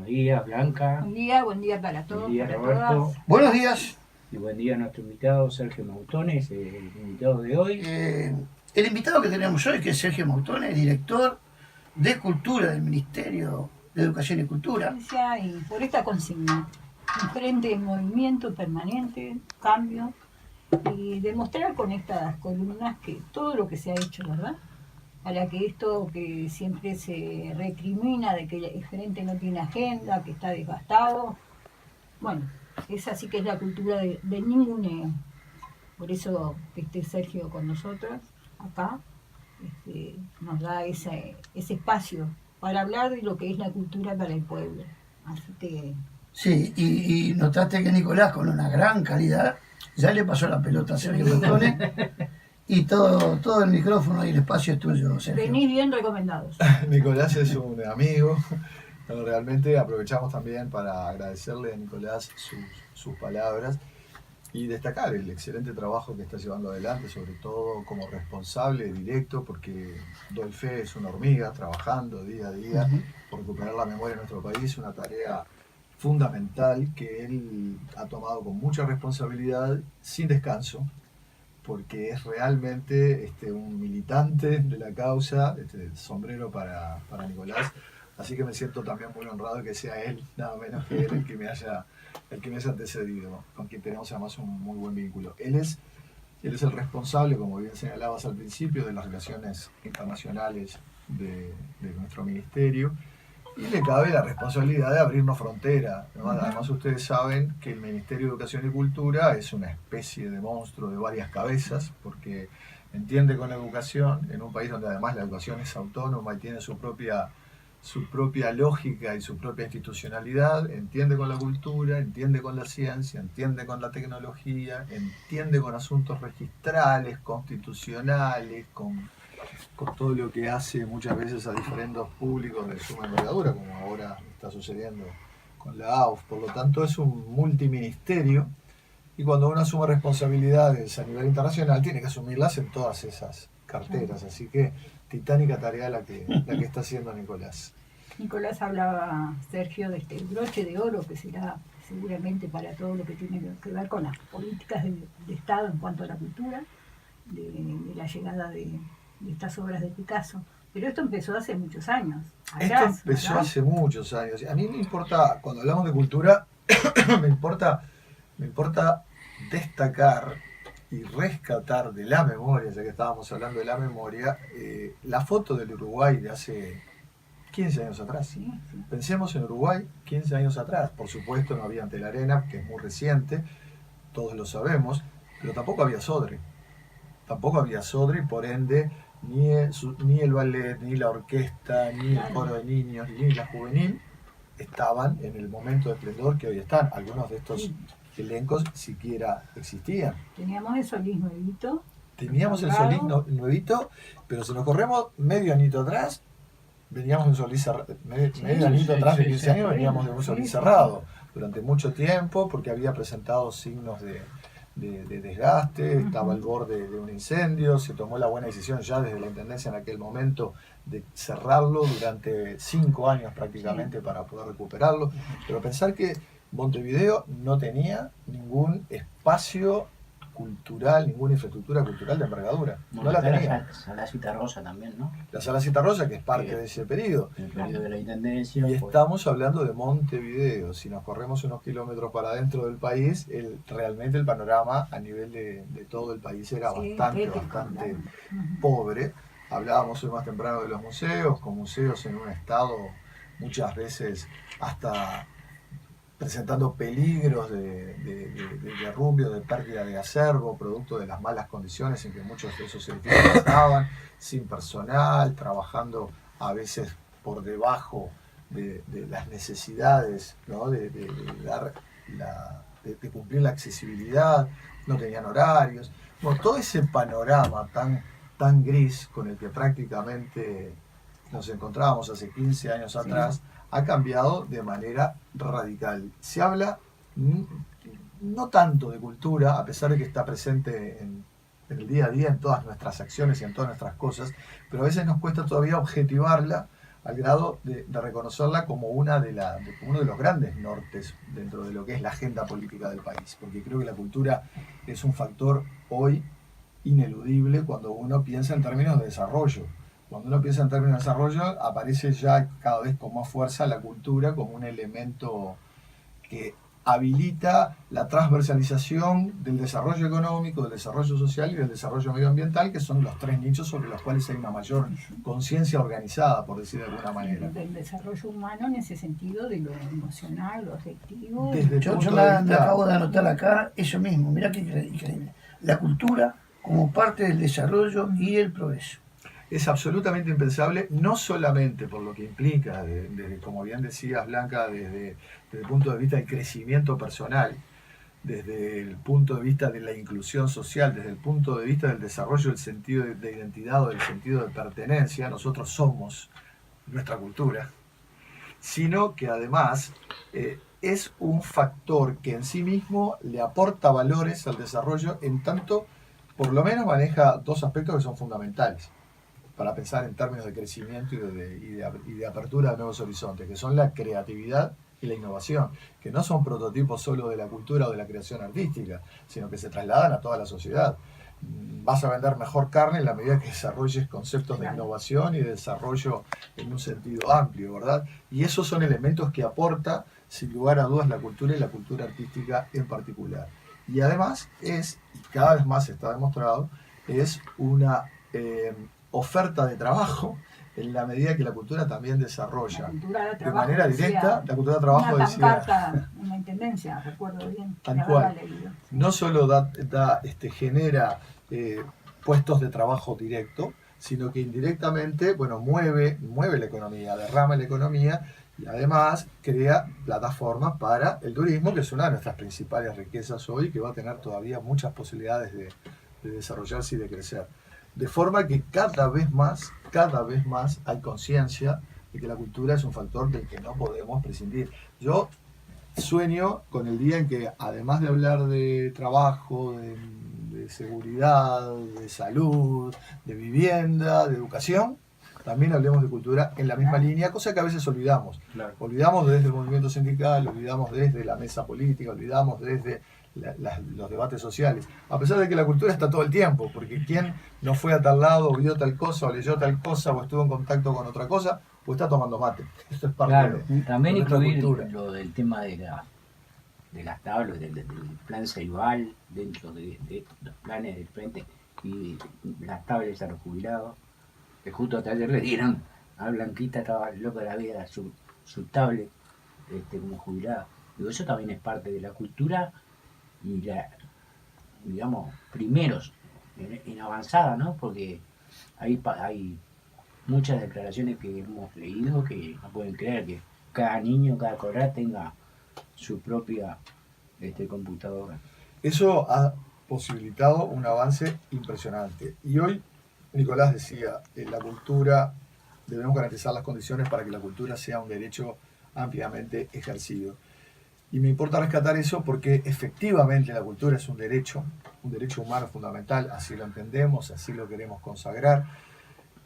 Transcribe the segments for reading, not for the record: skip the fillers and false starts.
días, Blanca. Buen día para todos, Buen día, para Roberto. todas. Buenos días. Y buen día a nuestro invitado, Sergio Mautones, el invitado de hoy. El invitado que tenemos hoy, que es Sergio Mautones, director de Cultura del Ministerio de Educación y Cultura. Y por esta consigna, un frente de movimiento permanente, cambio, y demostrar con estas columnas que todo lo que se ha hecho, ¿verdad? Para que esto que siempre se recrimina de que el frente no tiene agenda, que está desgastado, bueno, esa sí que es la cultura del ninguneo. Por eso que esté Sergio con nosotros acá, nos da ese espacio para hablar de lo que es la cultura para el pueblo. Así que... Sí, y notaste que Nicolás, con una gran calidad, ya le pasó la pelota a Sergio Mautones y todo el micrófono y el espacio es tuyo, Sergio. Venís bien recomendados. Nicolás es un amigo. Realmente aprovechamos también para agradecerle a Nicolás sus palabras y destacar el excelente trabajo que está llevando adelante, sobre todo como responsable directo, porque doy fe, es una hormiga trabajando día a día por recuperar la memoria de nuestro país, una tarea fundamental que él ha tomado con mucha responsabilidad, sin descanso, porque es realmente un militante de la causa, sombrero para Nicolás. Así que me siento también muy honrado que sea él, nada menos que él, el que me haya antecedido, con quien tenemos además un muy buen vínculo. Él es el responsable, como bien señalabas al principio, de las relaciones internacionales de nuestro ministerio, y le cabe la responsabilidad de abrirnos frontera, ¿no? Además, ustedes saben que el Ministerio de Educación y Cultura es una especie de monstruo de varias cabezas, porque entiende con la educación, en un país donde además la educación es autónoma y tiene su propia lógica y su propia institucionalidad, entiende con la cultura, entiende con la ciencia, entiende con la tecnología, entiende con asuntos registrales, constitucionales, con todo lo que hace muchas veces a diferendos públicos de suma envergadura, como ahora está sucediendo con la AUF. Por lo tanto, es un multiministerio, y cuando uno asume responsabilidades a nivel internacional, tiene que asumirlas en todas esas carteras. Así que titánica tarea la que está haciendo Nicolás. Nicolás hablaba, Sergio, de este broche de oro que será seguramente para todo lo que tiene que ver con las políticas de Estado en cuanto a la cultura, de la llegada de estas obras de Picasso. Pero esto empezó hace muchos años. Esto empezó hace muchos años. A mí me importa, cuando hablamos de cultura, me importa destacar y rescatar de la memoria, ya que estábamos hablando de la memoria, la foto del Uruguay de hace 15 años atrás. Sí. Pensemos en Uruguay 15 años atrás. Por supuesto no había Ante la Arena, que es muy reciente, todos lo sabemos, pero tampoco había Sodre. Y por ende ni el ballet, ni la orquesta, ni el coro de niños, ni la juvenil estaban en el momento de esplendor que hoy están. Algunos de estos elencos siquiera existían. Teníamos el Solís nuevito. Pero si nos corremos medio añito atrás, veníamos de un Solís medio añito atrás de 15 años, veníamos de un Solís cerrado durante mucho tiempo, porque había presentado signos de desgaste, estaba al borde de un incendio. Se tomó la buena decisión ya desde la Intendencia en aquel momento de cerrarlo durante 5 años prácticamente para poder recuperarlo. Pero pensar que Montevideo no tenía ningún espacio cultural, ninguna infraestructura cultural de envergadura. No la tenía. La Sala Citarrosa también, ¿no? La Sala Citarrosa, que es parte de ese periodo. El periodo de la Intendencia. Y estamos hablando de Montevideo. Si nos corremos unos kilómetros para adentro del país, realmente el panorama a nivel de todo el país era bastante pobre. Hablábamos hoy más temprano de los museos, con museos en un estado muchas veces hasta presentando peligros de derrumbio, de pérdida de acervo, producto de las malas condiciones en que muchos de esos edificios estaban, sin personal, trabajando a veces por debajo de las necesidades, ¿no? de cumplir la accesibilidad, no tenían horarios. Bueno, todo ese panorama tan gris con el que prácticamente nos encontrábamos hace 15 años atrás, ha cambiado de manera radical. Se habla no tanto de cultura, a pesar de que está presente en el día a día, en todas nuestras acciones y en todas nuestras cosas, pero a veces nos cuesta todavía objetivarla al grado de reconocerla como uno de los grandes nortes dentro de lo que es la agenda política del país, porque creo que la cultura es un factor hoy ineludible cuando uno piensa en términos de desarrollo. Cuando uno piensa en términos de desarrollo, aparece ya cada vez con más fuerza la cultura como un elemento que habilita la transversalización del desarrollo económico, del desarrollo social y del desarrollo medioambiental, que son los tres nichos sobre los cuales hay una mayor conciencia organizada, por decir de alguna manera. Del desarrollo humano en ese sentido, de lo emocional, lo afectivo. Yo me acabo de anotar acá eso mismo, mirá qué increíble. La cultura como parte del desarrollo y el progreso. Es absolutamente impensable, no solamente por lo que implica, como bien decías, Blanca, desde el punto de vista del crecimiento personal, desde el punto de vista de la inclusión social, desde el punto de vista del desarrollo del sentido de identidad o del sentido de pertenencia, nosotros somos nuestra cultura, sino que además es un factor que en sí mismo le aporta valores al desarrollo, en tanto, por lo menos maneja dos aspectos que son fundamentales para pensar en términos de crecimiento y de apertura de nuevos horizontes, que son la creatividad y la innovación, que no son prototipos solo de la cultura o de la creación artística, sino que se trasladan a toda la sociedad. Vas a vender mejor carne en la medida que desarrolles conceptos de innovación y de desarrollo en un sentido amplio, ¿verdad? Y esos son elementos que aporta, sin lugar a dudas, la cultura y la cultura artística en particular. Y además y cada vez más está demostrado, es una oferta de trabajo en la medida que la cultura también desarrolla de manera directa, la cultura de trabajo una pancarta, una intendencia, recuerdo bien. Tal cual. No solo genera puestos de trabajo directo, sino que indirectamente, mueve la economía, derrama la economía y además crea plataformas para el turismo, que es una de nuestras principales riquezas hoy, que va a tener todavía muchas posibilidades de desarrollarse y de crecer. De forma que cada vez más hay conciencia de que la cultura es un factor del que no podemos prescindir. Yo sueño con el día en que, además de hablar de trabajo, de seguridad, de salud, de vivienda, de educación, también hablemos de cultura en la misma línea, cosa que a veces olvidamos. Claro. Olvidamos desde el movimiento sindical, olvidamos desde la mesa política, olvidamos desde los debates sociales, a pesar de que la cultura está todo el tiempo, porque quien no fue a tal lado, o vio tal cosa, o leyó tal cosa, o estuvo en contacto con otra cosa, o está tomando mate. Esto es parte también de nuestra incluir cultura. lo del tema de las tablas, del plan Ceibal, dentro de los planes del frente, y las tablas a los jubilados, que justo hasta ayer le dieron a Blanquita, estaba loca de la vida, su tablet como jubilada. Digo, eso también es parte de la cultura y digamos, primeros en avanzada, ¿no? Porque hay muchas declaraciones que hemos leído que no pueden creer que cada niño, cada coral tenga su propia computadora. Eso ha posibilitado un avance impresionante. Y hoy, Nicolás decía, la cultura, debemos garantizar las condiciones para que la cultura sea un derecho ampliamente ejercido. Y me importa rescatar eso porque efectivamente la cultura es un derecho humano fundamental, así lo entendemos, así lo queremos consagrar,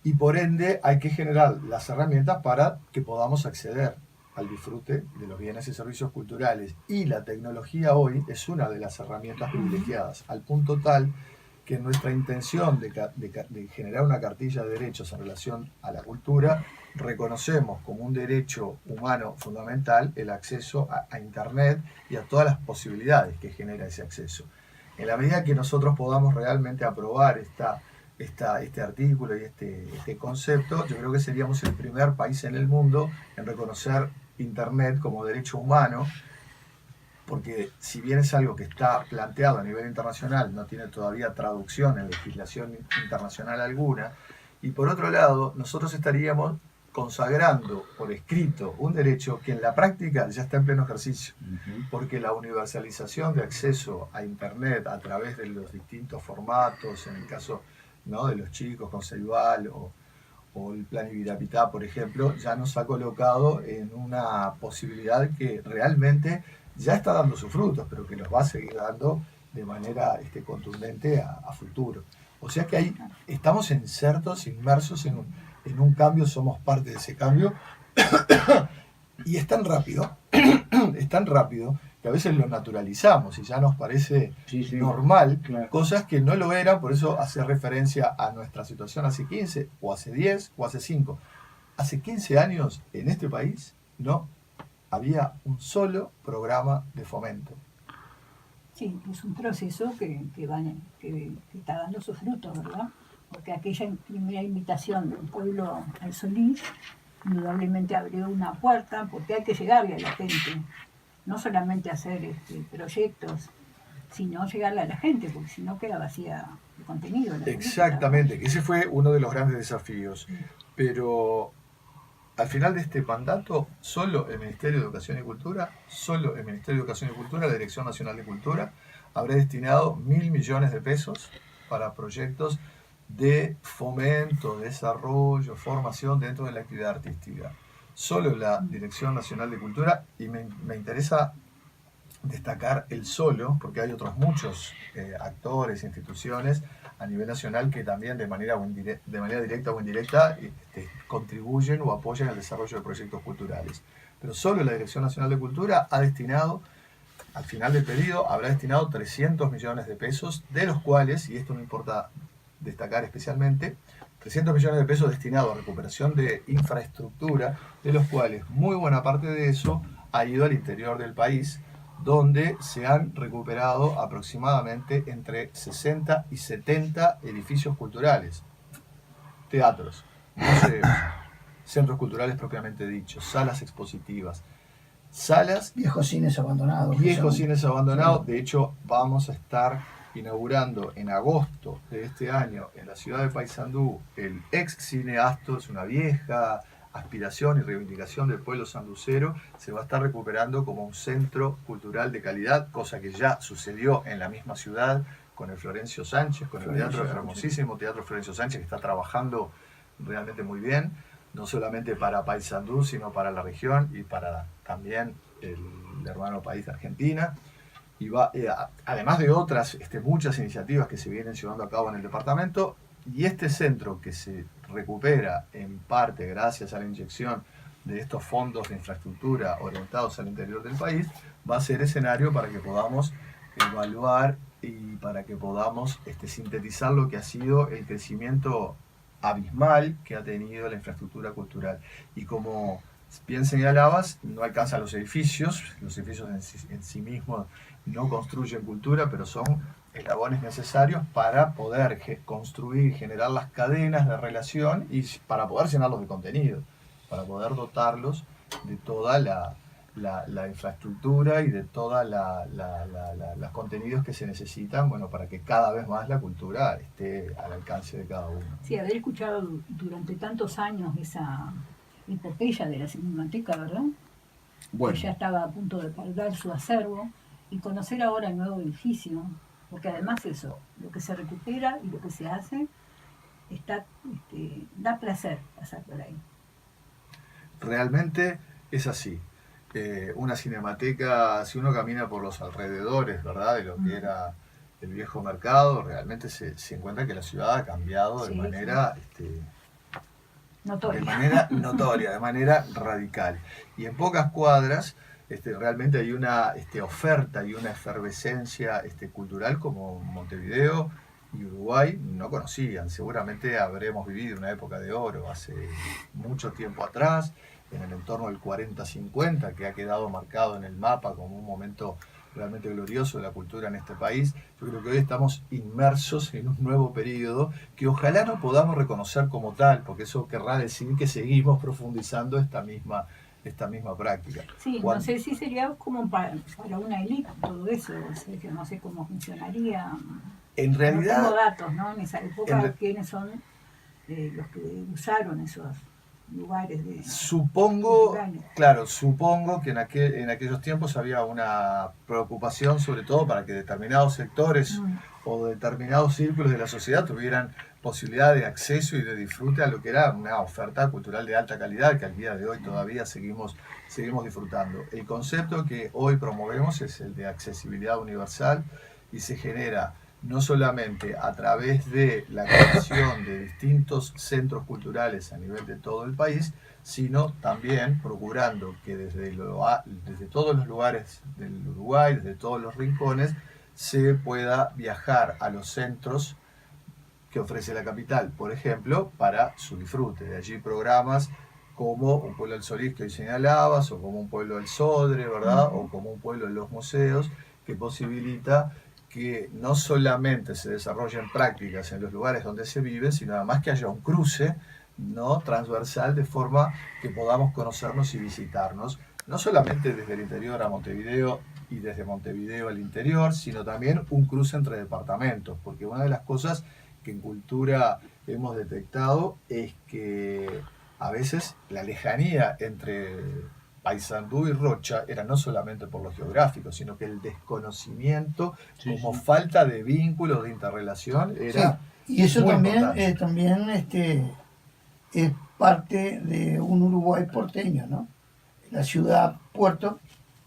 y por ende hay que generar las herramientas para que podamos acceder al disfrute de los bienes y servicios culturales. Y la tecnología hoy es una de las herramientas privilegiadas, al punto tal que nuestra intención de generar una cartilla de derechos en relación a la cultura, reconocemos como un derecho humano fundamental el acceso a Internet y a todas las posibilidades que genera ese acceso. En la medida que nosotros podamos realmente aprobar este artículo y este concepto, yo creo que seríamos el primer país en el mundo en reconocer Internet como derecho humano, porque si bien es algo que está planteado a nivel internacional, no tiene todavía traducción en legislación internacional alguna, y por otro lado, nosotros estaríamos consagrando por escrito un derecho que en la práctica ya está en pleno ejercicio, porque la universalización de acceso a Internet a través de los distintos formatos, en el caso, ¿no?, de los chicos con Ceibal o el Plan Ibirapitá, por ejemplo, ya nos ha colocado en una posibilidad que realmente ya está dando sus frutos, pero que los va a seguir dando de manera contundente a futuro. O sea que ahí estamos inmersos en en un cambio, somos parte de ese cambio, y es tan rápido, es tan rápido, que a veces lo naturalizamos y ya nos parece Sí, sí. normal, Claro. cosas que no lo eran, por eso hace referencia a nuestra situación hace 15, o hace 10, o hace 5. Hace 15 años en este país no había un solo programa de fomento. Sí, es un proceso que está dando sus frutos, ¿verdad? Porque aquella primera invitación del pueblo al Solís indudablemente abrió una puerta, porque hay que llegarle a la gente, no solamente hacer proyectos, sino llegarle a la gente, porque si no queda vacía de contenido. La política, Exactamente, que ese fue uno de los grandes desafíos. Pero al final de este mandato, solo el Ministerio de Educación y Cultura, solo el Ministerio de Educación y Cultura, la Dirección Nacional de Cultura, habrá destinado 1.000 millones de pesos para proyectos de fomento, desarrollo, formación dentro de la actividad artística. Solo la Dirección Nacional de Cultura, y me interesa destacar el solo, porque hay otros muchos actores, instituciones a nivel nacional que también de manera directa o indirecta contribuyen o apoyan el desarrollo de proyectos culturales. Pero solo la Dirección Nacional de Cultura ha destinado, al final del periodo, habrá destinado 300 millones de pesos, de los cuales, y esto me importa destacar especialmente, 300 millones de pesos destinados a recuperación de infraestructura, de los cuales muy buena parte de eso ha ido al interior del país, donde se han recuperado aproximadamente entre 60 y 70 edificios culturales, teatros, museos, centros culturales propiamente dichos, salas expositivas, salas, Viejos cines abandonados. viejos que son- cines abandonados. De hecho, vamos a estar inaugurando en agosto de este año en la ciudad de Paysandú el ex cine Astor, es una vieja aspiración y reivindicación del pueblo sanducero, se va a estar recuperando como un centro cultural de calidad, cosa que ya sucedió en la misma ciudad con el Florencio Sánchez, con el Florencio teatro, hermosísimo Teatro Florencio Sánchez, que está trabajando realmente muy bien, no solamente para Paysandú, sino para la región y para también el hermano país de Argentina. Y además de otras muchas iniciativas que se vienen llevando a cabo en el departamento, y este centro que se recupera en parte gracias a la inyección de estos fondos de infraestructura orientados al interior del país, va a ser escenario para que podamos evaluar y para que podamos sintetizar lo que ha sido el crecimiento abismal que ha tenido la infraestructura cultural. Y como bien señalabas, no alcanzan los edificios en sí mismos no construyen cultura, pero son eslabones necesarios para poder construir, generar las cadenas de relación y para poder llenarlos de contenido, para poder dotarlos de toda la infraestructura y de todos los contenidos que se necesitan, bueno, para que cada vez más la cultura esté al alcance de cada uno. Sí, haber escuchado durante tantos años esa epopeya de la Cinemateca, ¿verdad? Bueno, Que ya estaba a punto de perder su acervo, y conocer ahora el nuevo edificio, porque además eso, lo que se recupera y lo que se hace, da placer pasar por ahí. realmente es así. Una cinemateca, si uno camina por los alrededores, ¿verdad?, de lo que era el viejo mercado, realmente se encuentra que la ciudad ha cambiado de Sí, manera Notoria. notoria, de manera radical. Y en pocas cuadras realmente hay una oferta y una efervescencia cultural como Montevideo y Uruguay no conocían. Seguramente habremos vivido una época de oro hace mucho tiempo atrás, en el entorno del 40-50, que ha quedado marcado en el mapa como un momento realmente glorioso de la cultura en este país. Yo creo que hoy estamos inmersos en un nuevo periodo que ojalá no podamos reconocer como tal, porque eso querrá decir que seguimos profundizando esta misma práctica. Sí, no sé si sería como para una élite todo eso, o sea, que no sé cómo funcionaría. En No realidad, tengo datos, ¿no? En esa época, quiénes son los que usaron esos lugares de supongo culturales. que en aquellos tiempos había una preocupación, sobre todo para que determinados sectores o determinados círculos de la sociedad tuvieran posibilidad de acceso y de disfrute a lo que era una oferta cultural de alta calidad que al día de hoy todavía seguimos disfrutando. El concepto que hoy promovemos es el de accesibilidad universal y se genera no solamente a través de la creación de distintos centros culturales a nivel de todo el país, sino también procurando que desde todos los lugares del Uruguay, desde todos los rincones, se pueda viajar a los centros que ofrece la capital, por ejemplo, para su disfrute. De allí programas como Un Pueblo del Solís que hoy señalabas, o como Un Pueblo del Sodre, ¿verdad? O como Un Pueblo en los museos, que posibilita que no solamente se desarrollen prácticas en los lugares donde se viven, sino además que haya un cruce, ¿no?, transversal, de forma que podamos conocernos y visitarnos, no solamente desde el interior a Montevideo y desde Montevideo al interior, sino también un cruce entre departamentos, porque una de las cosas que en cultura hemos detectado es que a veces la lejanía entre Paysandú y Rocha era no solamente por lo geográfico, sino que el desconocimiento, Sí, como sí. falta de vínculo, de interrelación, era Sí, y eso muy también, importante. es parte de un Uruguay porteño, ¿no? La ciudad puerto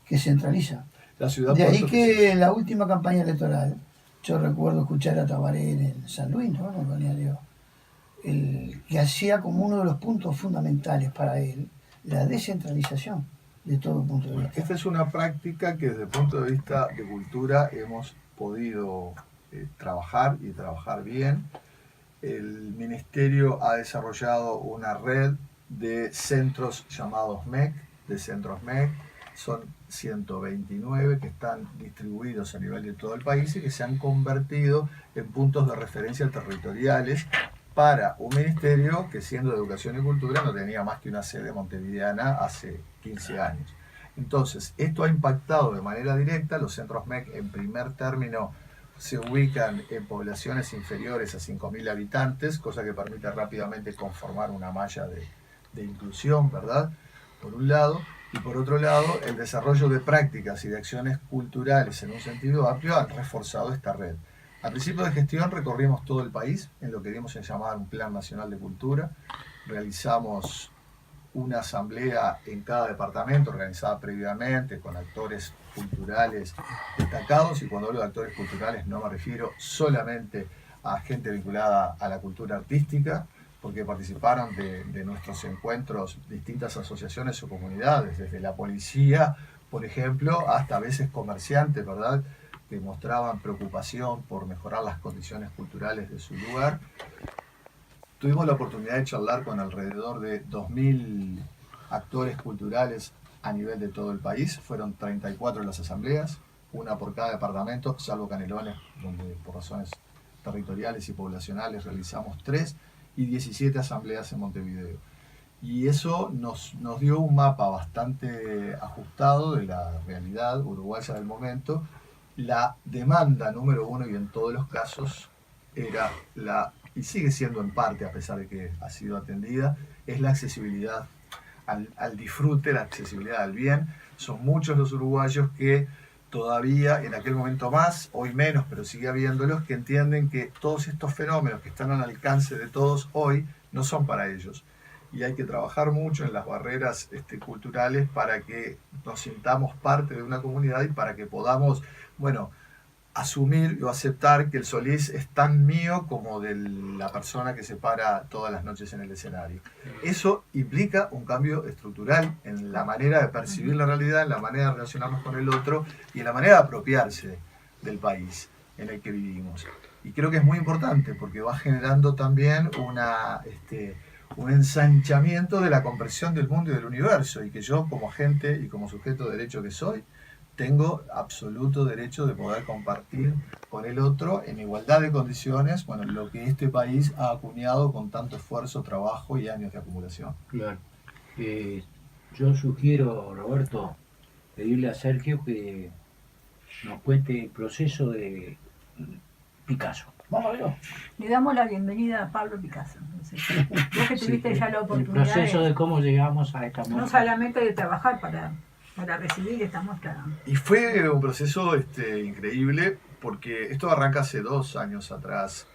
que centraliza. La ciudad De ahí puerto que en la última campaña electoral, yo recuerdo escuchar a Tabaré en San Luis, ¿no?, en el balneario, que hacía como uno de los puntos fundamentales para él la descentralización de todo punto de Bueno, vista. esta es una práctica que desde el punto de vista de cultura hemos podido trabajar y trabajar bien. El Ministerio ha desarrollado una red de centros llamados MEC, de centros MEC. Son 129 que están distribuidos a nivel de todo el país y que se han convertido en puntos de referencia territoriales para un ministerio que, siendo de Educación y Cultura, no tenía más que una sede montevideana hace 15 años. Entonces, esto ha impactado de manera directa. Los centros MEC, en primer término, se ubican en poblaciones inferiores a 5.000 habitantes, cosa que permite rápidamente conformar una malla de inclusión, ¿verdad? Por un lado. Y por otro lado, el desarrollo de prácticas y de acciones culturales en un sentido amplio han reforzado esta red. Al principio de gestión recorrimos todo el país en lo que dimos en llamar un Plan Nacional de Cultura. Realizamos una asamblea en cada departamento organizada previamente con actores culturales destacados, y cuando hablo de actores culturales no me refiero solamente a gente vinculada a la cultura artística, porque participaron de nuestros encuentros distintas asociaciones o comunidades, desde la policía, por ejemplo, hasta a veces comerciantes, ¿verdad?, que mostraban preocupación por mejorar las condiciones culturales de su lugar. Tuvimos la oportunidad de charlar con alrededor de 2.000 actores culturales a nivel de todo el país. Fueron 34 las asambleas, una por cada departamento, salvo Canelones, donde por razones territoriales y poblacionales realizamos 3, y 17 asambleas en Montevideo. Y eso nos dio un mapa bastante ajustado de la realidad uruguaya del momento. La demanda número uno, y en todos los casos, era y sigue siendo en parte, a pesar de que ha sido atendida, es la accesibilidad al disfrute, la accesibilidad al bien. Son muchos los uruguayos que todavía, en aquel momento más, hoy menos, pero sigue habiéndolos, que entienden que todos estos fenómenos que están al alcance de todos hoy no son para ellos. Y hay que trabajar mucho en las barreras culturales para que nos sintamos parte de una comunidad y para que podamos, bueno, asumir o aceptar que el Solís es tan mío como de la persona que se para todas las noches en el escenario. Eso implica un cambio estructural en la manera de percibir la realidad, en la manera de relacionarnos con el otro y en la manera de apropiarse del país en el que vivimos. Y creo que es muy importante porque va generando también un ensanchamiento de la comprensión del mundo y del universo, y que yo, como agente y como sujeto de derecho que soy, tengo absoluto derecho de poder compartir con el otro en igualdad de condiciones, bueno, lo que este país ha acuñado con tanto esfuerzo, trabajo y años de acumulación. Claro. Yo sugiero, Roberto, pedirle a Sergio que nos cuente el proceso de Picasso. Vamos a verlo. Le damos la bienvenida a Pablo Picasso. Vos que tuviste ya la El oportunidad proceso de cómo llegamos a esta no muestra. solamente de trabajar para recibir esta muestra. Y fue un proceso increíble, porque esto arranca hace 2 años atrás.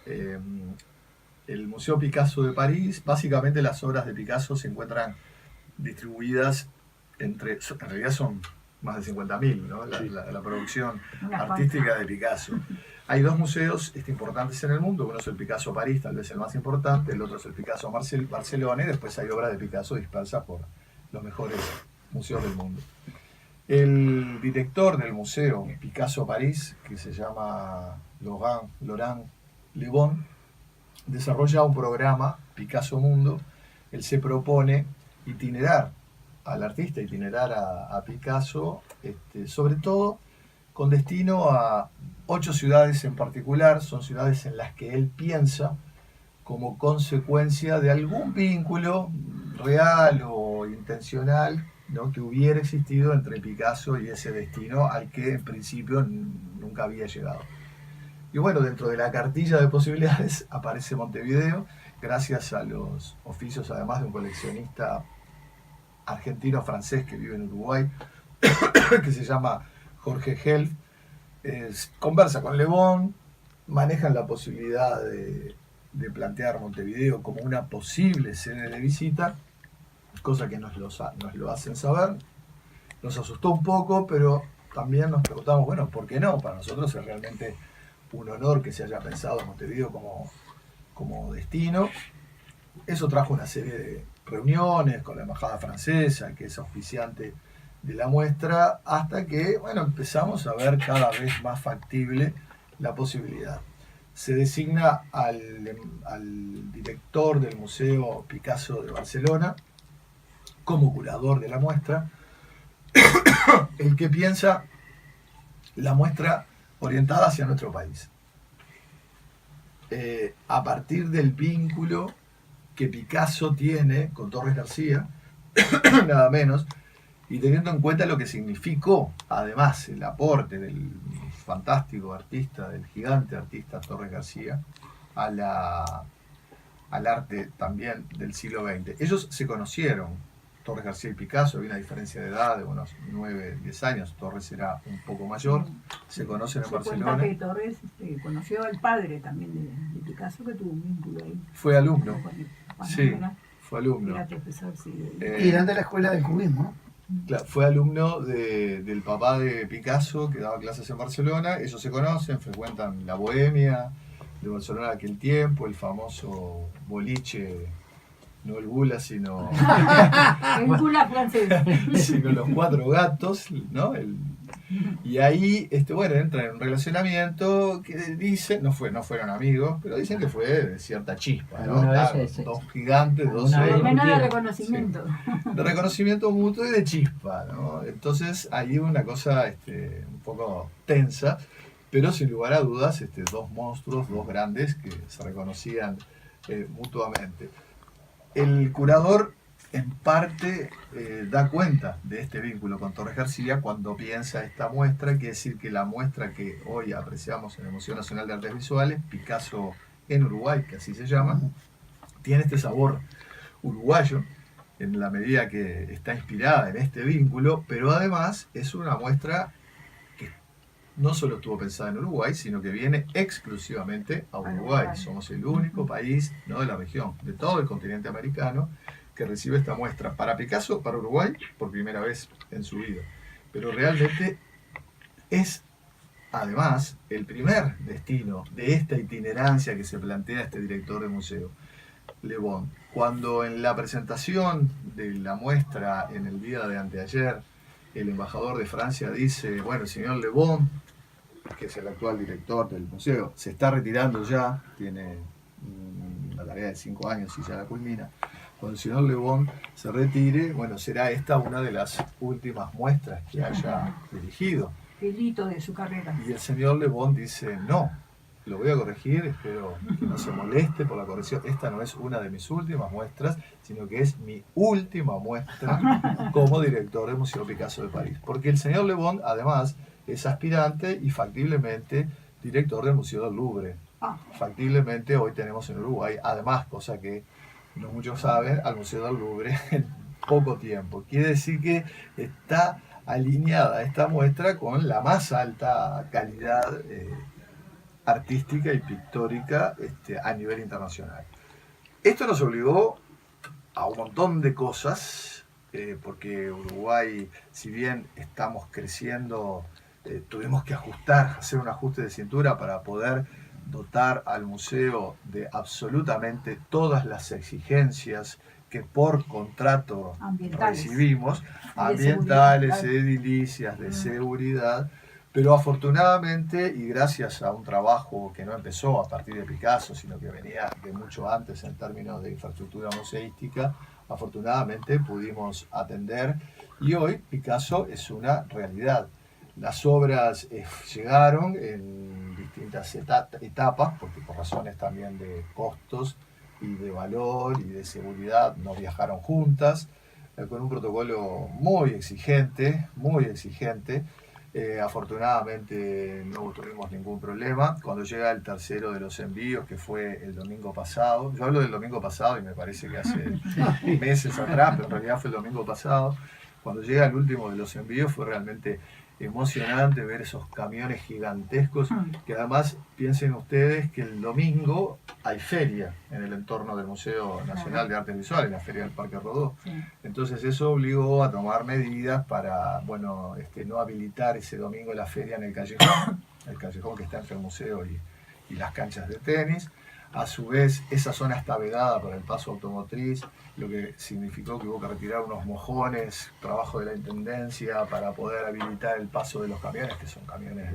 El Museo Picasso de París, básicamente las obras de Picasso se encuentran distribuidas en realidad son más de 50.000, ¿no? La producción Una artística de Picasso. Hay dos museos importantes en el mundo, uno es el Picasso París, tal vez el más importante, el otro es el Picasso Barcelona, y después hay obras de Picasso dispersas por los mejores museos del mundo. El director del museo Picasso París, que se llama Laurent Le Bon, desarrolla un programa, Picasso Mundo. Él se propone itinerar al artista, itinerar a Picasso, sobre todo con destino a 8 ciudades en particular. Son ciudades en las que él piensa como consecuencia de algún vínculo real o intencional, ¿no?, que hubiera existido entre Picasso y ese destino al que en principio nunca había llegado. Y bueno, dentro de la cartilla de posibilidades aparece Montevideo, gracias a los oficios además de un coleccionista argentino-francés que vive en Uruguay, que se llama Jorge Helf. Conversa con Le Bon, manejan la posibilidad de plantear Montevideo como una posible sede de visita, cosa que nos lo hacen saber. Nos asustó un poco, pero también nos preguntamos, bueno, ¿por qué no? Para nosotros es realmente un honor que se haya pensado Montevideo como destino. Eso trajo una serie de reuniones con la embajada francesa, que es auspiciante de la muestra, hasta que, bueno, empezamos a ver cada vez más factible la posibilidad. Se designa al director del Museo Picasso de Barcelona como curador de la muestra, el que piensa la muestra orientada hacia nuestro país. A partir del vínculo que Picasso tiene con Torres García, nada menos, y teniendo en cuenta lo que significó, además, el aporte del fantástico artista, del gigante artista Torres García, al arte también del siglo XX. Ellos se conocieron, Torres García y Picasso, había una diferencia de edad de unos 9, 10 años, Torres era un poco mayor, se conocen en Se Barcelona. cuenta que Torres conoció al padre también de Picasso, que tuvo un vínculo ahí. Fue alumno, Con él. sí, fue alumno. Era profesor, sí, Y eran de la escuela del cubismo, ¿no? Claro, fue alumno del papá de Picasso, que daba clases en Barcelona. Ellos se conocen, frecuentan la bohemia de Barcelona de aquel tiempo, el famoso boliche, no el Gula, sino, el Gula francés. sino los 4 gatos, ¿no? Y ahí, bueno, entran en un relacionamiento que dicen, no fueron amigos, pero dicen que fue de cierta chispa, ¿no? Alguna vez Claro, dos gigantes, dos alguna vez Por lo menos de discutieron. reconocimiento. de reconocimiento mutuo y de chispa, ¿no? Entonces ahí una cosa un poco tensa, pero sin lugar a dudas, dos monstruos, dos grandes que se reconocían mutuamente. El curador en parte da cuenta de este vínculo con Torres García cuando piensa esta muestra, quiere decir que la muestra que hoy apreciamos en el Museo Nacional de Artes Visuales, Picasso en Uruguay, que así se llama, tiene este sabor uruguayo en la medida que está inspirada en este vínculo, pero además es una muestra que no solo estuvo pensada en Uruguay, sino que viene exclusivamente a Uruguay. Somos el único país, no de la región, de todo el continente americano, que recibe esta muestra. Para Picasso, para Uruguay, por primera vez en su vida. Pero realmente es, además, el primer destino de esta itinerancia que se plantea este director de museo, Le Bon. Cuando en la presentación de la muestra en el día de anteayer, el embajador de Francia dice, bueno, el señor Le Bon, que es el actual director del museo, se está retirando ya, tiene una tarea de 5 años y ya la culmina. Cuando el señor Le Bon se retire, bueno, será esta una de las últimas muestras que haya dirigido. El hito de su carrera. Y el señor Le Bon dice, no, lo voy a corregir, espero que no se moleste por la corrección. Esta no es una de mis últimas muestras, sino que es mi última muestra como director del Museo Picasso de París. Porque el señor Le Bon, además, es aspirante y factiblemente director del Museo del Louvre. Factiblemente hoy tenemos en Uruguay, además, cosa que no muchos saben, al Museo del Louvre en poco tiempo. Quiere decir que está alineada esta muestra con la más alta calidad artística y pictórica a nivel internacional. Esto nos obligó a un montón de cosas, porque Uruguay, si bien estamos creciendo, tuvimos que ajustar, hacer un ajuste de cintura para poder dotar al museo de absolutamente todas las exigencias que por contrato Ambientales. recibimos, Y de ambientales, seguridad, edilicias, de seguridad, pero afortunadamente y gracias a un trabajo que no empezó a partir de Picasso, sino que venía de mucho antes en términos de infraestructura museística, afortunadamente pudimos atender y hoy Picasso es una realidad. Las obras llegaron en distintas etapas, porque por razones también de costos y de valor y de seguridad no viajaron juntas, con un protocolo muy exigente, muy exigente. Afortunadamente no tuvimos ningún problema. Cuando llega el tercero de los envíos, que fue el domingo pasado, yo hablo del domingo pasado y me parece que hace meses atrás, pero en realidad fue el domingo pasado, cuando llega el último de los envíos fue realmente emocionante ver esos camiones gigantescos, que además piensen ustedes que el domingo hay feria en el entorno del Museo Nacional de Artes Visuales, la feria del Parque Rodó. Sí. Entonces eso obligó a tomar medidas para, bueno, no habilitar ese domingo la feria en el callejón que está entre el museo y las canchas de tenis. A su vez, esa zona está vedada por el paso automotriz, lo que significó que hubo que retirar unos mojones, trabajo de la Intendencia, para poder habilitar el paso de los camiones, que son camiones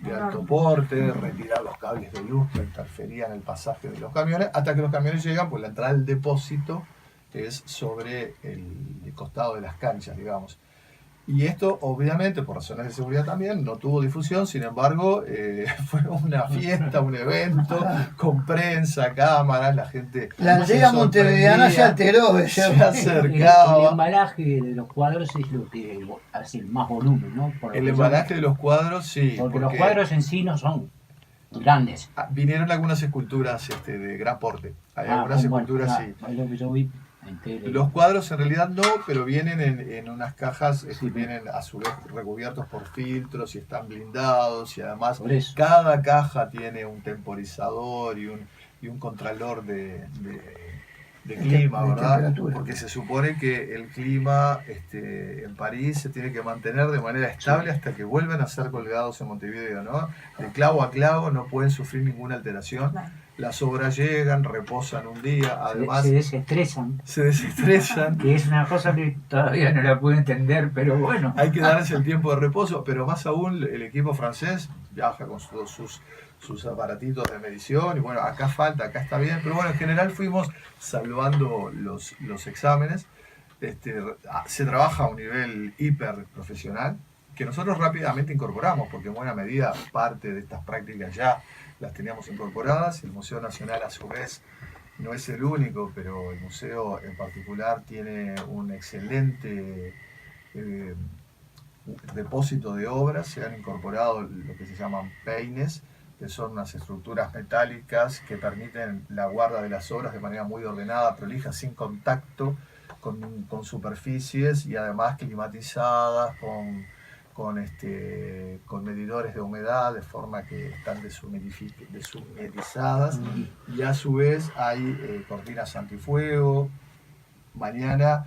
de alto porte, retirar los cables de luz que interferían el pasaje de los camiones, hasta que los camiones llegan, pues la entrada del depósito es sobre el costado de las canchas, digamos. Y esto, obviamente, por razones de seguridad también, no tuvo difusión, sin embargo, fue una fiesta, un evento, con prensa, cámaras, la gente La aldea montevideana se alteró, se El acercaba. embalaje de los cuadros es lo que hace más volumen, ¿no? Por lo El que embalaje de los cuadros, sí. porque los cuadros en sí no son grandes. Vinieron algunas esculturas de gran porte. Hay algunas esculturas, sí. Es lo que yo vi en tele. Los cuadros en realidad no, pero vienen en unas cajas, Sí. vienen a su vez recubiertos por filtros y están blindados y además Por eso. cada caja tiene un temporizador y un contralor de clima, de ¿verdad? temperatura. Porque se supone que el clima en París se tiene que mantener de manera estable hasta que vuelvan a ser colgados en Montevideo, ¿no? De clavo a clavo no pueden sufrir ninguna alteración. Claro. Las obras llegan, reposan un día, además se desestresan, se desestresan. que es una cosa que todavía no la puedo entender, pero bueno. Hay que darse el tiempo de reposo, pero más aún el equipo francés viaja con todos sus aparatitos de medición y bueno, acá falta, acá está bien, pero bueno, en general fuimos salvando los exámenes. Se trabaja a un nivel hiper profesional que nosotros rápidamente incorporamos, porque en buena medida parte de estas prácticas ya las teníamos incorporadas. El Museo Nacional a su vez no es el único, pero el museo en particular tiene un excelente depósito de obras. Se han incorporado lo que se llaman peines, que son unas estructuras metálicas que permiten la guarda de las obras de manera muy ordenada, prolija, sin contacto con superficies y además climatizadas, con medidores de humedad, de forma que están deshumidizadas, y a su vez hay cortinas antifuego. Mañana,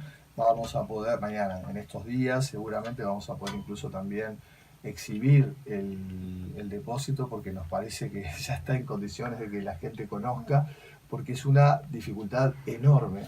en estos días seguramente vamos a poder incluso también exhibir el depósito, porque nos parece que ya está en condiciones de que la gente conozca, porque es una dificultad enorme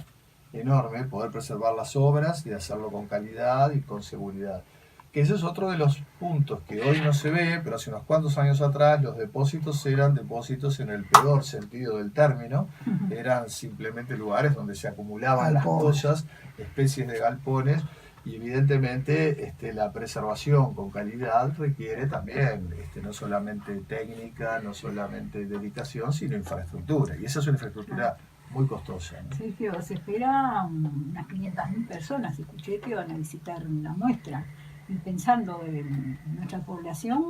poder preservar las obras y hacerlo con calidad y con seguridad. Que ese es otro de los puntos que hoy no se ve, pero hace unos cuantos años atrás los depósitos eran depósitos en el peor sentido del término, eran simplemente lugares donde se acumulaban las cosas, especies de galpones, y evidentemente la preservación con calidad requiere también no solamente técnica, no solamente dedicación, sino infraestructura, y esa es una infraestructura muy costosa, ¿no? Sergio, se espera unas 500.000 personas, escuché que van a visitar la muestra. Y pensando en nuestra población,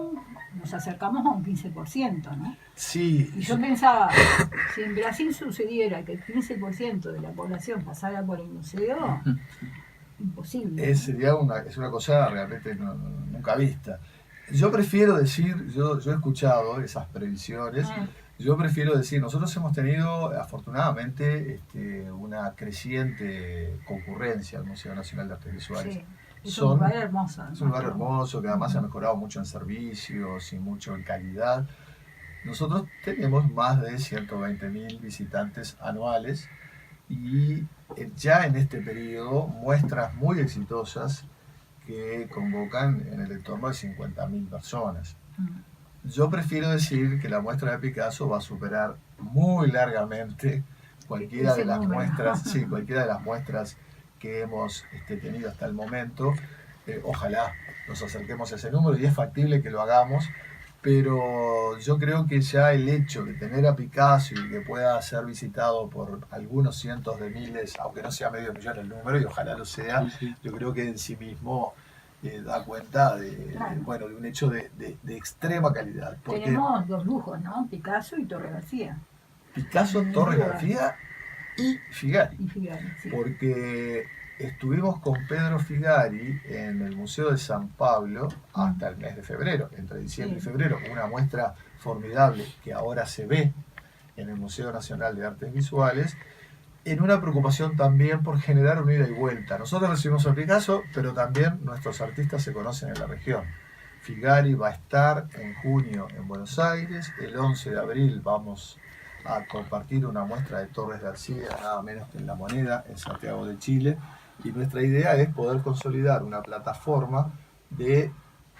nos acercamos a un 15%, ¿no? Sí. Y yo pensaba, si en Brasil sucediera que el 15% de la población pasara por el museo, imposible. Es una cosa realmente nunca vista. Yo prefiero decir, yo he escuchado esas previsiones, Yo prefiero decir, nosotros hemos tenido afortunadamente una creciente concurrencia al Museo Nacional de Artes Visuales. Sí. Es Son- un lugar hermoso. Es un lugar ¿no? hermoso que además se ha mejorado mucho en servicios y mucho en calidad. Nosotros tenemos más de 120.000 visitantes anuales y ya en este periodo muestras muy exitosas que convocan en el entorno de 50.000 personas. Mm. Yo prefiero decir que la muestra de Picasso va a superar muy largamente cualquiera Ese de las número. muestras, sí, cualquiera de las muestras que hemos tenido hasta el momento. Ojalá nos acerquemos a ese número y es factible que lo hagamos, pero yo creo que ya el hecho de tener a Picasso y que pueda ser visitado por algunos cientos de miles, aunque no sea medio millón el número, y ojalá lo sea, yo creo que en sí mismo da cuenta Claro. bueno, de un hecho de extrema calidad. Porque Tenemos dos lujos, ¿no? Picasso y Torre García. Picasso, Torres García y Figari. Y Figari, sí. Porque estuvimos con Pedro Figari en el Museo de San Pablo hasta el mes de febrero, entre diciembre y Sí. febrero, una muestra formidable que ahora se ve en el Museo Nacional de Artes Visuales, en una preocupación también por generar una ida y vuelta. Nosotros recibimos a Picasso, pero también nuestros artistas se conocen en la región. Figari va a estar en junio en Buenos Aires, el 11 de abril vamos a compartir una muestra de Torres García, nada menos que en La Moneda, en Santiago de Chile, y nuestra idea es poder consolidar una plataforma de,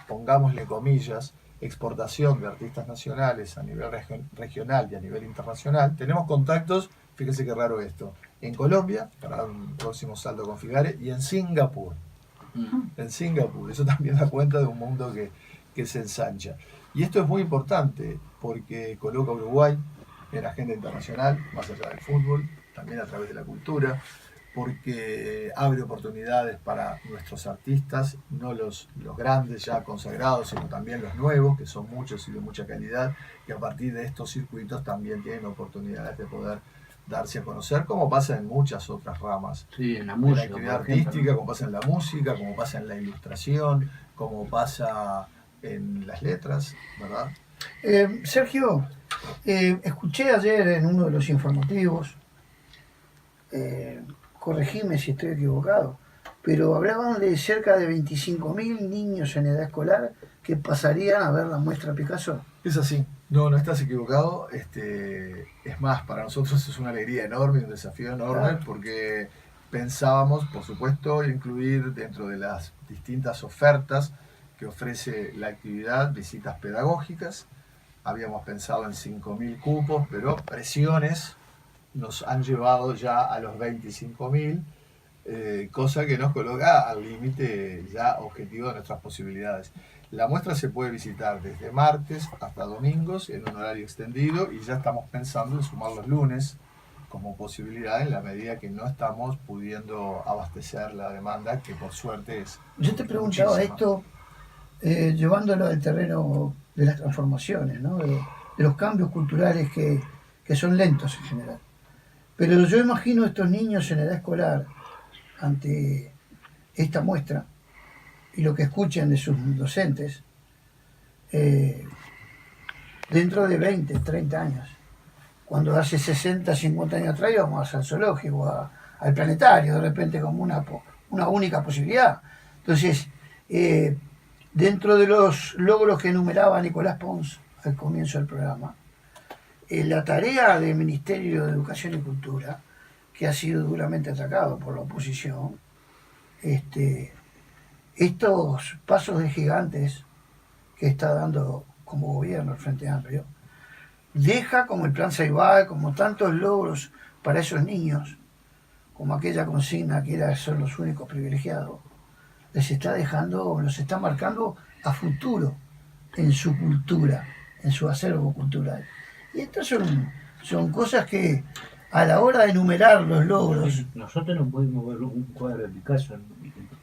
pongámosle comillas, exportación de artistas nacionales a nivel regional y a nivel internacional. Tenemos contactos, fíjense qué raro esto, en Colombia, para un próximo salto con Figari, y en Singapur. En Singapur, eso también da cuenta de un mundo que se ensancha. Y esto es muy importante porque coloca a Uruguay en la agenda internacional, más allá del fútbol, también a través de la cultura, porque abre oportunidades para nuestros artistas, no los grandes ya consagrados, sino también los nuevos, que son muchos y de mucha calidad, que a partir de estos circuitos también tienen oportunidades de poder darse a conocer, como pasa en muchas otras ramas. Sí, en la De la música. actividad por ejemplo, artística, ¿no? como pasa en la música, como pasa en la ilustración, como pasa en las letras, ¿verdad? Sergio, escuché ayer en uno de los informativos, corregime si estoy equivocado, pero hablaban de cerca de 25.000 niños en edad escolar que pasarían a ver la muestra Picasso. Es así, no estás equivocado. Es más, para nosotros es una alegría enorme, un desafío enorme, Claro. porque pensábamos, por supuesto, incluir dentro de las distintas ofertas que ofrece la actividad visitas pedagógicas. Habíamos pensado en 5.000 cupos, pero presiones nos han llevado ya a los 25.000, cosa que nos coloca al límite ya objetivo de nuestras posibilidades. La muestra se puede visitar desde martes hasta domingos en un horario extendido y ya estamos pensando en sumar los lunes como posibilidad en la medida que no estamos pudiendo abastecer la demanda, que por suerte es Yo te preguntaba muchísima. esto llevándolo al terreno de las transformaciones, ¿no? de los cambios culturales que son lentos en general. Pero yo imagino a estos niños en edad escolar ante esta muestra y lo que escuchen de sus docentes dentro de 20, 30 años. Cuando hace 60, 50 años atrás íbamos al zoológico, al planetario, de repente como una única posibilidad. Entonces, dentro de los logros que enumeraba Nicolás Pons al comienzo del programa, la tarea del Ministerio de Educación y Cultura, que ha sido duramente atacado por la oposición, estos pasos de gigantes que está dando como gobierno el Frente Amplio, deja como el Plan Ceibal, como tantos logros para esos niños, como aquella consigna que era son los únicos privilegiados, les está dejando, los está marcando a futuro en su cultura, en su acervo cultural. Y estas son cosas que a la hora de enumerar los logros Nosotros no podemos ver un cuadro de Picasso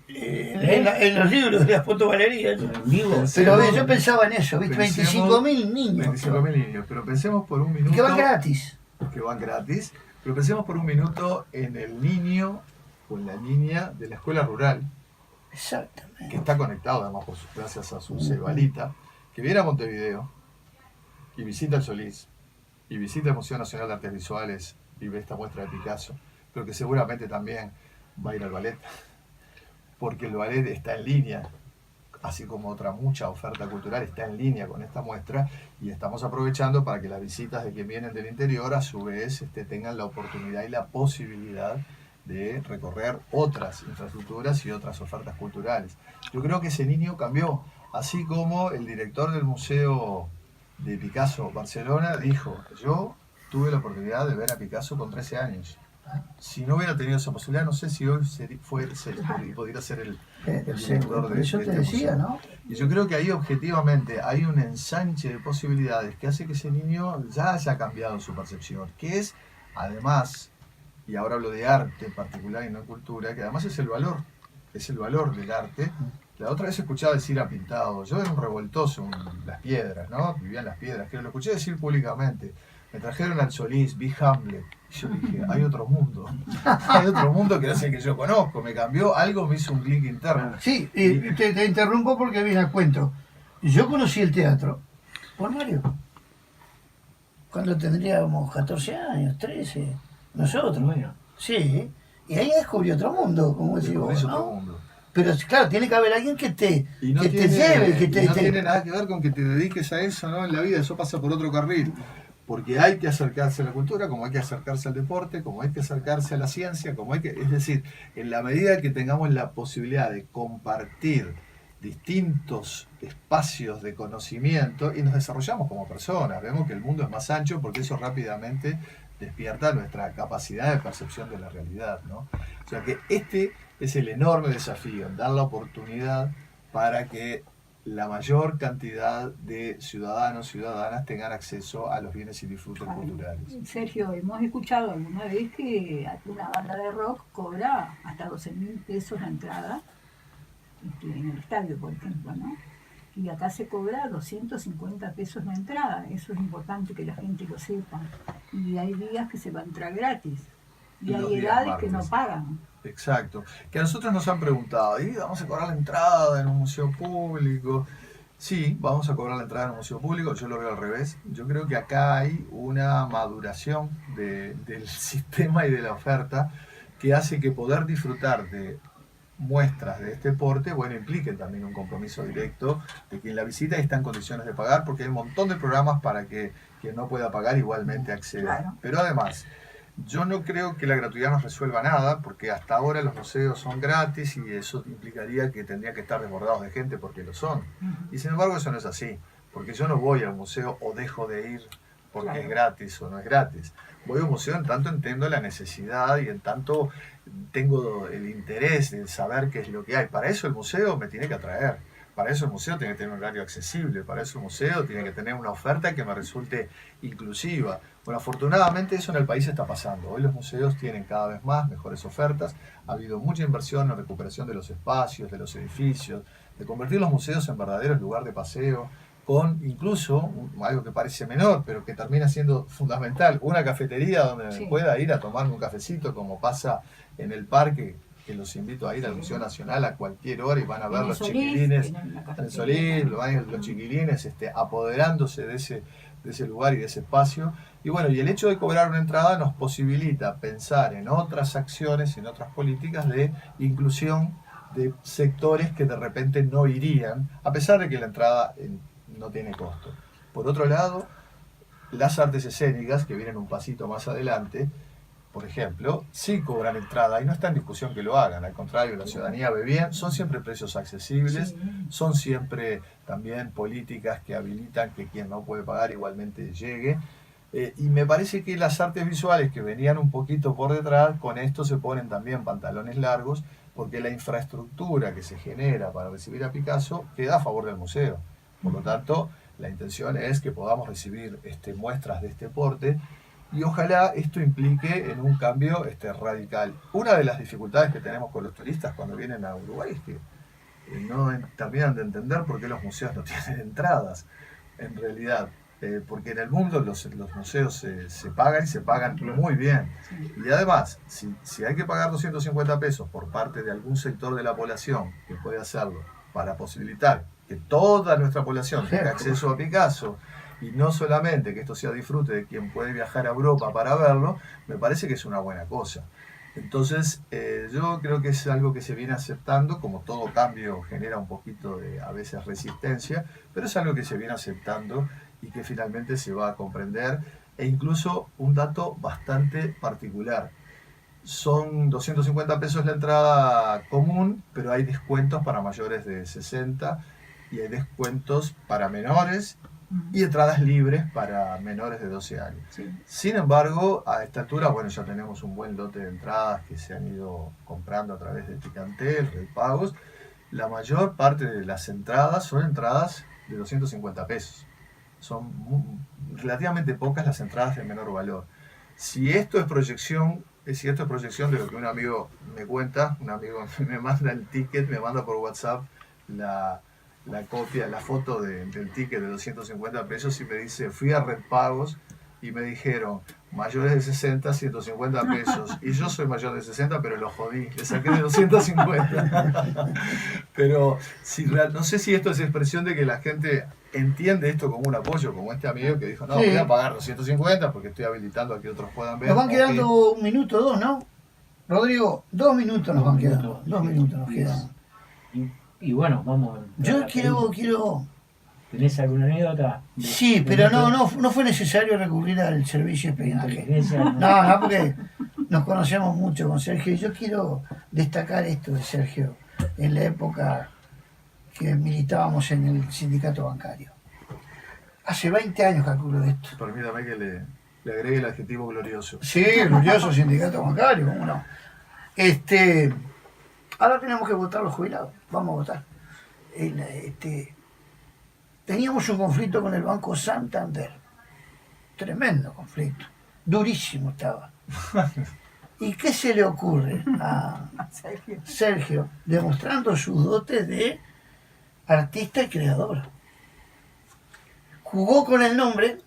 en los libros de las fotogalerías. en vivo. Pero yo pensaba en eso, ¿viste? Pensemos- 25.000 niños. 25.000 niños, pero pensemos por un Y minuto. que van gratis. Que van gratis, pero pensemos por un minuto en el niño o en la niña de la escuela rural, que Exactamente. está conectado además gracias a su cebalita, que viene a Montevideo y visita el Solís y visita el Museo Nacional de Artes Visuales y ve esta muestra de Picasso, pero que seguramente también va a ir al ballet, porque el ballet está en línea, así como otra mucha oferta cultural está en línea con esta muestra, y estamos aprovechando para que las visitas de quien vienen del interior a su vez tengan la oportunidad y la posibilidad de recorrer otras infraestructuras y otras ofertas culturales. Yo creo que ese niño cambió, así como el director del Museo de Picasso Barcelona dijo: yo tuve la oportunidad de ver a Picasso con 13 años. Si no hubiera tenido esa posibilidad, no sé si hoy pudiera ser el director por de eso te este decía, museo. ¿no? Y yo creo que ahí objetivamente hay un ensanche de posibilidades que hace que ese niño ya haya cambiado su percepción, que es además, y ahora hablo de arte en particular y no cultura, que además es el valor del arte. La otra vez escuchaba decir a Pintado, yo era un revoltoso en Las Piedras, ¿no? Vivía en Las Piedras, que lo escuché decir públicamente. Me trajeron al Solís, vi Hamlet, y yo dije, hay otro mundo que no es el que yo conozco, me cambió, algo me hizo un clic interno. Sí, y te interrumpo porque viene al cuento. Yo conocí el teatro por Mario, cuando tendríamos 14 años, 13, nosotros. Bueno. Sí, y ahí descubrí otro mundo, como decís vos, Descubrís ¿no? otro mundo. Pero claro, tiene que haber alguien que te Y lleve, que y no tiene nada que ver con que te dediques a eso, ¿no? En la vida eso pasa por otro carril. Porque hay que acercarse a la cultura, como hay que acercarse al deporte, como hay que acercarse a la ciencia, es decir, en la medida que tengamos la posibilidad de compartir distintos espacios de conocimiento y nos desarrollamos como personas, vemos que el mundo es más ancho porque eso rápidamente despierta nuestra capacidad de percepción de la realidad, ¿no? O sea que este es el enorme desafío, dar la oportunidad para que la mayor cantidad de ciudadanos y ciudadanas tengan acceso a los bienes y disfrutes culturales. Sergio, hemos escuchado alguna vez que una banda de rock cobra hasta 12.000 pesos la entrada, en el estadio, por ejemplo, ¿no? Y acá se cobra 250 pesos la entrada, eso es importante que la gente lo sepa. Y hay días que se va a entrar gratis, y hay edades que no pagan. Exacto. Que a nosotros nos han preguntado, ¿y vamos a cobrar la entrada en un museo público? Sí, vamos a cobrar la entrada en un museo público, yo lo veo al revés. Yo creo que acá hay una maduración del sistema y de la oferta que hace que poder disfrutar de muestras de este porte, bueno, impliquen también un compromiso directo de quien la visita está en condiciones de pagar, porque hay un montón de programas para que quien no pueda pagar igualmente acceda. Claro. Pero además, yo no creo que la gratuidad nos resuelva nada, porque hasta ahora los museos son gratis y eso implicaría que tendrían que estar desbordados de gente porque lo son. Y sin embargo eso no es así, porque yo no voy al museo o dejo de ir porque Claro. es gratis o no es gratis. Voy a un museo en tanto entiendo la necesidad y en tanto tengo el interés de saber qué es lo que hay. Para eso el museo me tiene que atraer. Para eso el museo tiene que tener un horario accesible. Para eso el museo tiene que tener una oferta que me resulte inclusiva. Bueno, afortunadamente eso en el país está pasando. Hoy los museos tienen cada vez más mejores ofertas. Ha habido mucha inversión en recuperación de los espacios, de los edificios, de convertir los museos en verdaderos lugares de paseo, con incluso algo que parece menor, pero que termina siendo fundamental, una cafetería donde Sí. pueda ir a tomarme un cafecito, como pasa en el parque, que los invito a ir al Sí. Museo Nacional a cualquier hora y van a ver En el los Solís, chiquilines, tienen una en el cafetería Solís, también. van a ir los chiquilines apoderándose de ese lugar y de ese espacio. Y bueno, y el hecho de cobrar una entrada nos posibilita pensar en otras acciones, en otras políticas de inclusión de sectores que de repente no irían, a pesar de que la entrada no tiene costo. Por otro lado, las artes escénicas, que vienen un pasito más adelante, por ejemplo, sí cobran entrada y no está en discusión que lo hagan, al contrario, la ciudadanía ve bien, son siempre precios accesibles, Sí. son siempre también políticas que habilitan que quien no puede pagar igualmente llegue. Y me parece que las artes visuales que venían un poquito por detrás, con esto se ponen también pantalones largos, porque la infraestructura que se genera para recibir a Picasso queda a favor del museo. Por lo tanto, la intención es que podamos recibir muestras de este porte y ojalá esto implique en un cambio radical. Una de las dificultades que tenemos con los turistas cuando vienen a Uruguay es que no terminan de entender por qué los museos no tienen entradas, en realidad. Porque en el mundo los museos se pagan y se pagan muy bien. Sí. Y además, si hay que pagar 250 pesos por parte de algún sector de la población que puede hacerlo para posibilitar que toda nuestra población tenga acceso a Picasso y no solamente que esto sea disfrute de quien puede viajar a Europa para verlo, me parece que es una buena cosa. Entonces, yo creo que es algo que se viene aceptando, como todo cambio genera un poquito de, a veces, resistencia, pero es algo que se viene aceptando y que finalmente se va a comprender. E incluso un dato bastante particular. Son 250 pesos la entrada común, pero hay descuentos para mayores de 60 y hay descuentos para menores y entradas libres para menores de 12 años. Sí. Sin embargo, a esta altura, bueno, ya tenemos un buen lote de entradas que se han ido comprando a través de Ticantel, Redpagos. La mayor parte de las entradas son entradas de 250 pesos. Son relativamente pocas las entradas de menor valor. Si esto es proyección de lo que un amigo me cuenta, un amigo me manda el ticket, me manda por WhatsApp la copia, la foto del ticket de 250 pesos y me dice, fui a Redpagos y me dijeron, mayores de 60, 150 pesos. Y yo soy mayor de 60, pero lo jodí, le saqué de 250. Pero no sé si esto es expresión de que la gente entiende esto como un apoyo, como este amigo que dijo, no, Sí. voy a pagar los 150 porque estoy habilitando a que otros puedan ver. Nos van Ok. quedando un minuto, dos, ¿no? Rodrigo, 2 minutos nos van quedando. 2 minutos nos quedan. Y bueno, vamos. Yo quiero... ¿Tenés alguna anécdota? Sí, pero no fue necesario recurrir al servicio de espionaje. No. No, porque nos conocemos mucho con Sergio. Y yo quiero destacar esto de Sergio en la época que militábamos en el sindicato bancario. Hace 20 años calculo de esto. Permítame que le agregue el adjetivo glorioso. Sí, glorioso sindicato bancario, ¿cómo no? Ahora tenemos que votar los jubilados. Vamos a votar. Teníamos un conflicto con el Banco Santander. Tremendo conflicto. Durísimo estaba. ¿Y qué se le ocurre a Sergio? Demostrando sus dotes de artista y creador. Jugó con el nombre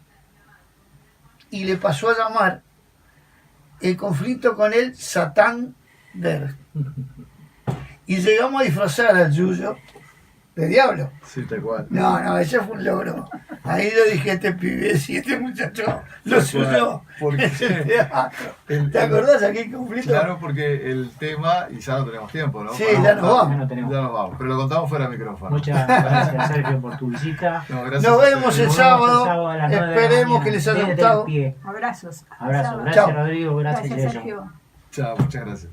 y le pasó a llamar el conflicto con el Santander. Y llegamos a disfrazar al Yuyo de diablo. Sí, tal cual. No, ese fue un logro. Ahí lo dije, este pibe, si este muchacho lo suyo Porque es el teatro. el- ¿Te acordás aquel conflicto? Claro, porque el tema, y ya no tenemos tiempo, ¿no? Sí, ya nos vamos. Ya no tenemos. Ya nos vamos, pero lo contamos fuera de micrófono. Muchas gracias, Sergio, por tu visita. No, gracias Nos a vemos ustedes. el sábado. Nos vemos el a las 9 de la Esperemos mañana. que les haya Desde el gustado. pie. Abrazos. Abrazo. Chao. Gracias, Chao. Rodrigo. Gracias, Gracias, Sergio. Sergio. Chao, muchas gracias.